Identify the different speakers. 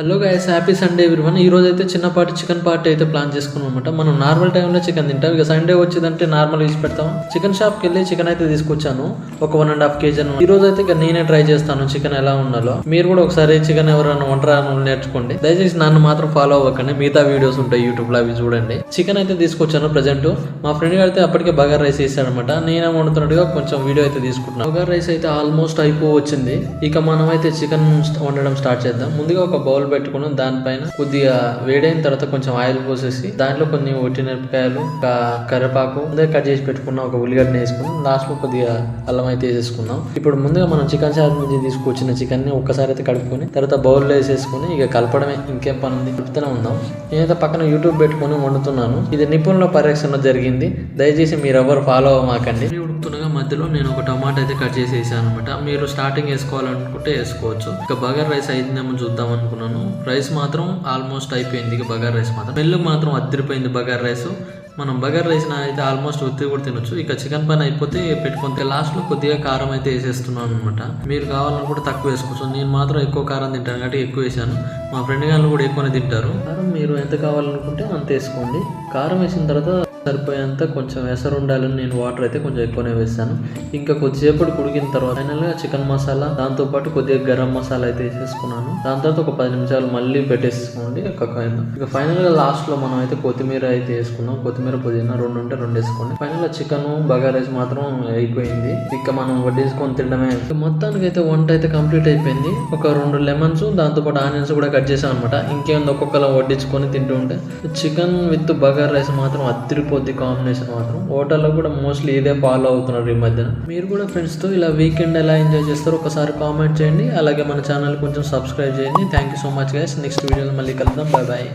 Speaker 1: Hello guys, happy Sunday everyone. ఈ రోజు అయితే చిన్నపాటి చికెన్ పార్టీ అయితే ప్లాన్ చేసుకున్నాం అనమాట. మనం నార్మల్ టైంలో చికెన్ తింటాం, ఇక సండే వచ్చిందంటే నార్మల్ వేసి పెడతాం. చికెన్ షాప్కి వెళ్ళి చికెన్ అయితే తీసుకొచ్చాను, ఒక 1.5 kg. ఈ రోజు అయితే ఇక నేనే ట్రై చేస్తాను చికెన్ ఎలా ఉండాలో. మీరు కూడా ఒకసారి చికెన్ ఎవరైనా వంటరా నేర్చుకోండి. దయచేసి నన్ను మాత్రం ఫాలో అవ్వకండి, మిగతా వీడియోస్ ఉంటాయి యూట్యూబ్ లో, అవి చూడండి. చికెన్ అయితే తీసుకొచ్చాను ప్రజెంట్. మా ఫ్రెండ్ అయితే అప్పటికే బగార్ రైస్ వేసాడనమాట. నేనే వండుతున్నట్టుగా కొంచెం వీడియో అయితే తీసుకుంటున్నాను. బగార్ రైస్ అయితే ఆల్మోస్ట్ వచ్చింది. ఇక మనం అయితే చికెన్ వండడం స్టార్ట్ చేద్దాం. ముందుగా ఒక బౌల్ పెట్టుకుని దానిపైన కొద్దిగా వేడైన తర్వాత కొంచెం ఆయిల్ పోసేసి దాంట్లో కొన్ని మిరపకాయలు, కరివేపాకు కట్ చేసి పెట్టుకున్న ఒక ఉల్లిగడ్డని వేసుకుని లాస్ట్ లో కొద్దిగా అల్లం అయితే వేసేసుకున్నాం. ఇప్పుడు ముందుగా మనం చికెన్ షాప్ నుంచి తీసుకొచ్చిన చికెన్ ని ఒక్కసారి అయితే కడుక్కొని తర్వాత బౌల్లో వేసేసుకుని ఇక కలపడమే, ఇంకేం పని ఉంది, కలుపుతూనే ఉందాం. నేనైతే పక్కన యూట్యూబ్ పెట్టుకుని వండుతున్నాను. ఇది నిపుణుల పరీక్షణ జరిగింది, దయచేసి మీరు ఎవరు ఫాలో అవ్వమాకండి. ఉడుకుతుండగా మధ్యలో నేను ఒక టమాటా అయితే కట్ చేసి వేసాను అనమాట. మీరు స్టార్టింగ్ వేసుకోవాలనుకుంటే వేసుకోవచ్చు. ఇక బగార్ రైస్ అయిందేమో చూద్దాం అనుకున్నాను. రైస్ మాత్రం ఆల్మోస్ట్ అయిపోయింది. ఇక బగార్ రైస్ మాత్రం మెల్లు మాత్రం అద్దరిపోయింది బగార్ రైస్. మనం బగార్ రైస్ అయితే ఆల్మోస్ట్ ఒత్తి కూడా తినొచ్చు. ఇక చికెన్ పని అయిపోతే పెట్టుకుంటే లాస్ట్ లో కొద్దిగా కారం అయితే వేసేస్తున్నాను అనమాట. మీరు కావాలనుకుంటే తక్కువ వేసుకోవచ్చు. నేను మాత్రం ఎక్కువ కారం తింటాను కాబట్టి ఎక్కువ వేసాను. మా ఫ్రెండ్ గారు కూడా ఎక్కువనే తింటారు. కారం మీరు ఎంత కావాలనుకుంటే అంత వేసుకోండి. కారం వేసిన తర్వాత సరిపోయేంత కొంచెం ఎసరు ఉండాలని నేను వాటర్ అయితే కొంచెం ఎక్కువనే వేసాను. ఇంకా కొద్దిసేపటి ఉడికిన తర్వాత ఫైనల్ గా చికెన్ మసాలా, దాంతో పాటు కొద్దిగా గరం మసాలా అయితే వేసేసుకున్నాను. దాని తర్వాత ఒక 10 నిమిషాలు మళ్ళీ పెట్టేసుకోండి. ఇక ఫైనల్ గా లాస్ట్ లో మనం అయితే కొత్తిమీర అయితే వేసుకున్నాం. కొత్తిమీర, పుదీనా 2 ఉంటే 2 వేసుకోండి. ఫైనల్ గా చికెన్ బగార్ రైస్ మాత్రం అయిపోయింది. ఇక మనం వడ్డేసుకొని తినడమే. మొత్తానికి అయితే వంట అయితే కంప్లీట్ అయిపోయింది. ఒక 2 లెమన్స్, దాంతో పాటు ఆనియన్స్ కూడా కట్ చేసాం అనమాట. ఇంకేముంది, ఒక్కొక్కలా వడ్డించుకొని తింటూ ఉంటే చికెన్ విత్ బగార్ రైస్ మాత్రం అద్దరిపోతుంది. కాంబినేషన్ మాత్రం హోటల్లో కూడా మోస్ట్లీ ఇదే ఫాలో అవుతున్నారు ఈ మధ్యన. మీరు కూడా ఫ్రెండ్స్ తో ఇలా వీకెండ్ ఎలా ఎంజాయ్ చేస్తారో ఒకసారి కామెంట్ చేయండి. అలాగే మన ఛానల్ కొంచెం సబ్స్క్రైబ్ చేయండి. Thank you so much guys. Next వీడియోలో మళ్ళీ కలుద్దాం. Bye bye.